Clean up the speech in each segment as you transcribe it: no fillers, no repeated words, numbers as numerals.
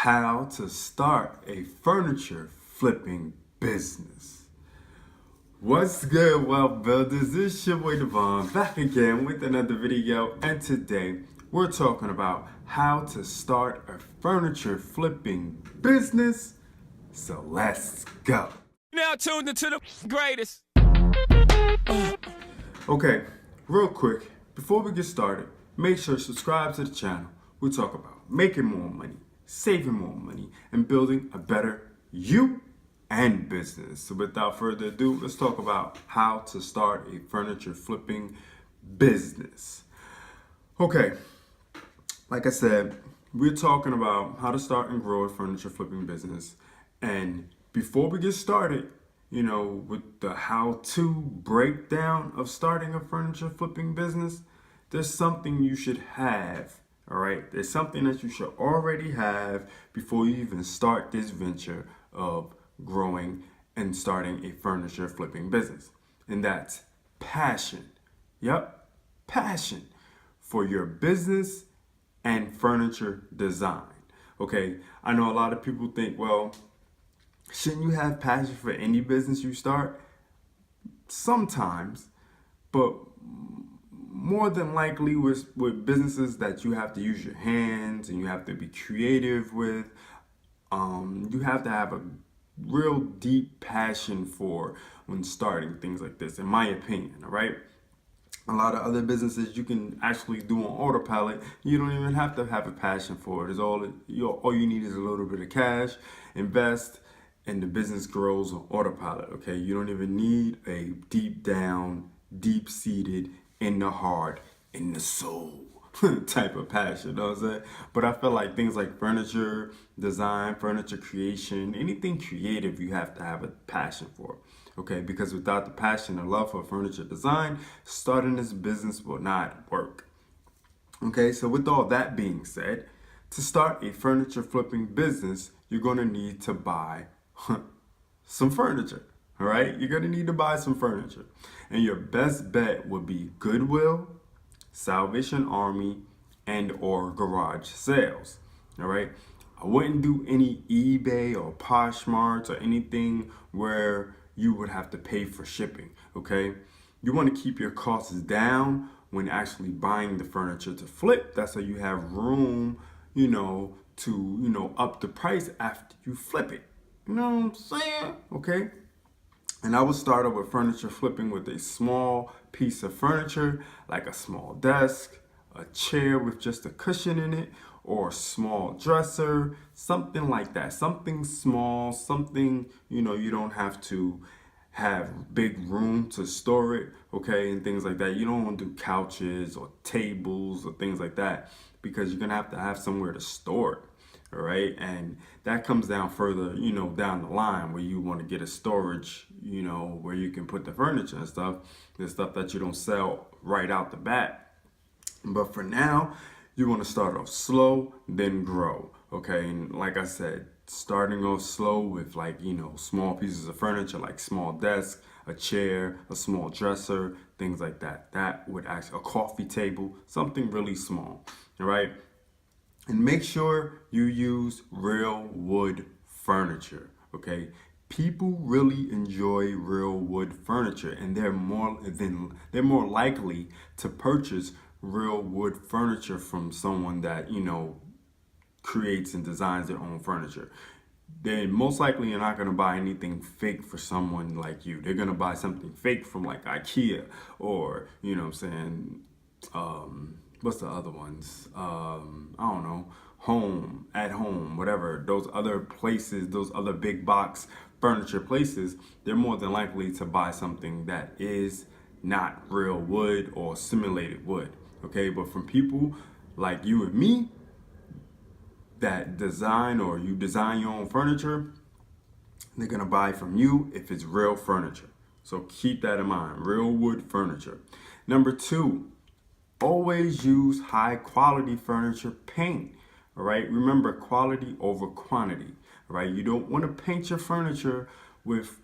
how to start a furniture flipping business. What's good, wealth builders? It's your boy Devon back again with another video, and today we're talking about how to start a furniture flipping business. So let's go. Now tuned into the greatest. Okay, real quick, before we get started, make sure to subscribe to the channel. We talk about making more money, saving more money, and building a better you and business. So without further ado, let's talk about how to start a furniture flipping business. Okay, like I said, we're talking about how to start and grow a furniture flipping business. And before we get started, with the how-to breakdown of starting a furniture flipping business, there's something you should have, all right? There's something that you should already have before you even start this venture of growing and starting a furniture flipping business. And that's passion. Yep, passion for your business and furniture design. Okay, I know a lot of people think, well, shouldn't you have passion for any business you start? Sometimes, but more than likely with businesses that you have to use your hands and you have to be creative with, you have to have a real deep passion for when starting things like this, in my opinion, all right? A lot of other businesses you can actually do on autopilot. You don't even have to have a passion for it. It's all you need is a little bit of cash, invest, and the business grows on autopilot, okay? You don't even need a deep down, deep-seated, in the heart, in the soul type of passion, you know what I'm saying? But I feel like things like furniture design, furniture creation, anything creative, you have to have a passion for, okay? Because without the passion and love for furniture design, starting this business will not work. Okay, so with all that being said, to start a furniture flipping business, you're gonna need to buy some furniture, all right? You're gonna need to buy some furniture. And your best bet would be Goodwill, Salvation Army, and or garage sales, all right? I wouldn't do any eBay or Poshmark or anything where you would have to pay for shipping, okay? You wanna keep your costs down when actually buying the furniture to flip. That's how you have room, to, up the price after you flip it. You know what I'm saying? Okay. And I would start off with furniture flipping with a small piece of furniture, like a small desk, a chair with just a cushion in it, or a small dresser, something like that. Something small, something, you don't have to have big room to store it, okay, and things like that. You don't want to do couches or tables or things like that because you're going to have somewhere to store it. All right, and that comes down further, down the line where you want to get a storage, where you can put the furniture and stuff, the stuff that you don't sell right out the bat. But for now, you want to start off slow, then grow. Okay, and like I said, starting off slow with small pieces of furniture like small desk, a chair, a small dresser, things like that. That would actually, a coffee table, something really small. All right. And make sure you use real wood furniture, okay? People really enjoy real wood furniture, and they're more likely to purchase real wood furniture from someone that, creates and designs their own furniture. Then most likely you're not going to buy anything fake for someone like you. They're going to buy something fake from like IKEA or, what's the other ones? I don't know, Home, At Home, whatever. Those other places, those other big box furniture places, they're more than likely to buy something that is not real wood or simulated wood, okay? But from people like you and me that design or you design your own furniture, they're gonna buy from you if it's real furniture. So keep that in mind, real wood furniture. Number 2, always use high quality furniture paint, all right? Remember, quality over quantity, all right? You don't want to paint your furniture with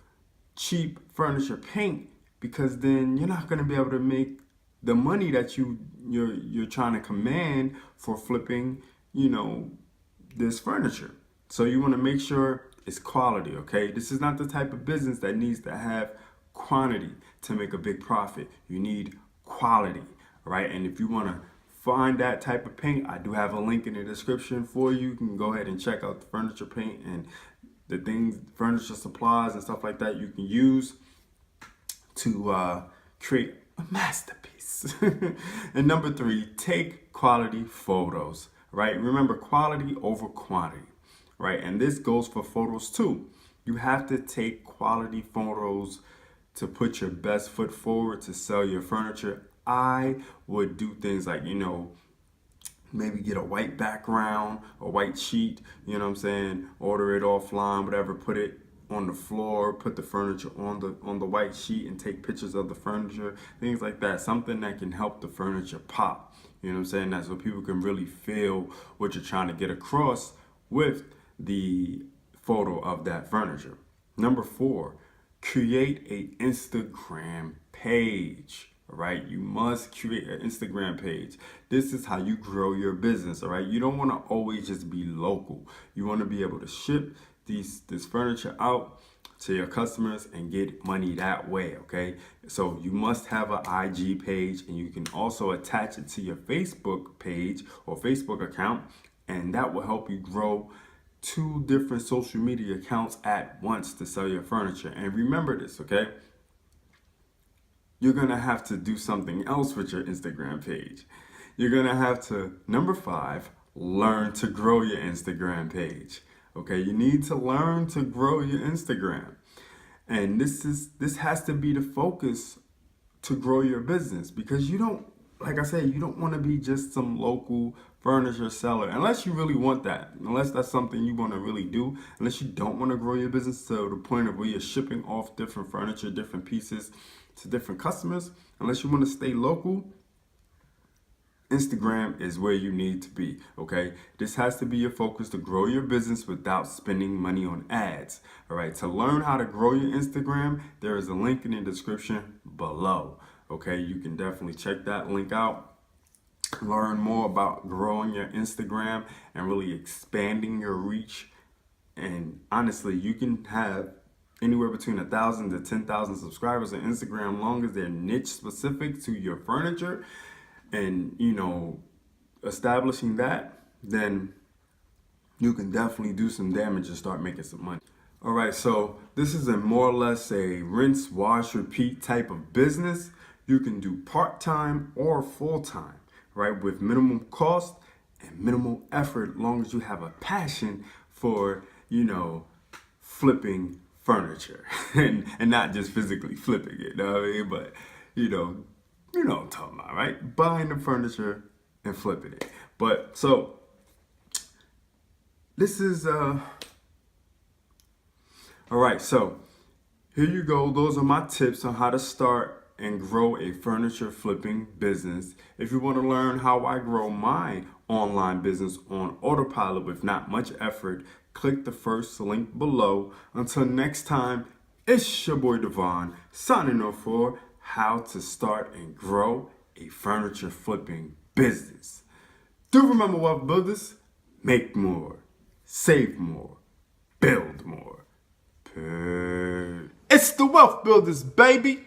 cheap furniture paint because then you're not going to be able to make the money that you're trying to command for flipping, this furniture, So you want to make sure it's quality, okay? This is not the type of business that needs to have quantity to make a big profit. You need quality, right? And if you want to find that type of paint, I do have a link in the description for you. You can go ahead and check out the furniture paint and the things, furniture supplies and stuff like that you can use to create a masterpiece. And number 3, take quality photos, right? Remember, quality over quantity, right? And this goes for photos too. You have to take quality photos to put your best foot forward to sell your furniture. I would do things like, maybe get a white background, a white sheet, you know what I'm saying? Order it offline, whatever, put it on the floor, put the furniture on the white sheet and take pictures of the furniture, things like that. Something that can help the furniture pop. You know what I'm saying? That's so people can really feel what you're trying to get across with the photo of that furniture. Number 4, create an Instagram page. All right, you must create an Instagram page. This is how you grow your business. All right, you don't want to always just be local. You want to be able to ship this furniture out to your customers and get money that way. Okay, so you must have an IG page, and you can also attach it to your Facebook page or Facebook account, and that will help you grow 2 different social media accounts at once to sell your furniture. And remember this, okay? You're going to have to do something else with your Instagram page. You're going to have to, number 5, learn to grow your Instagram page. Okay, you need to learn to grow your Instagram. And this has to be the focus to grow your business, because you don't, like I said, you don't want to be just some local furniture seller, unless you really want that, unless that's something you want to really do, unless you don't want to grow your business to the point of where you're shipping off different furniture, different pieces to different customers. Unless you want to stay local, Instagram is where you need to be, okay? This has to be your focus to grow your business without spending money on ads, all right? To learn how to grow your Instagram, there is a link in the description below, okay? You can definitely check that link out. Learn more about growing your Instagram and really expanding your reach. And honestly, you can have anywhere between 1,000 to 10,000 subscribers on Instagram, long as they're niche specific to your furniture. And, establishing that, then you can definitely do some damage and start making some money. All right, so this is more or less a rinse, wash, repeat type of business. You can do part-time or full-time, right? With minimum cost and minimal effort, as long as you have a passion for, flipping furniture and not just physically flipping it, you know what I mean? But, you know what I'm talking about, right? Buying the furniture and flipping it. But so this is all right, so here you go. Those are my tips on how to start and grow a furniture flipping business. If you want to learn how I grow my online business on autopilot with not much effort, click the first link below. Until next time, it's your boy Devon signing off for how to start and grow a furniture flipping business. Do remember, wealth builders, make more, save more, build more. It's the Wealth Builders, baby.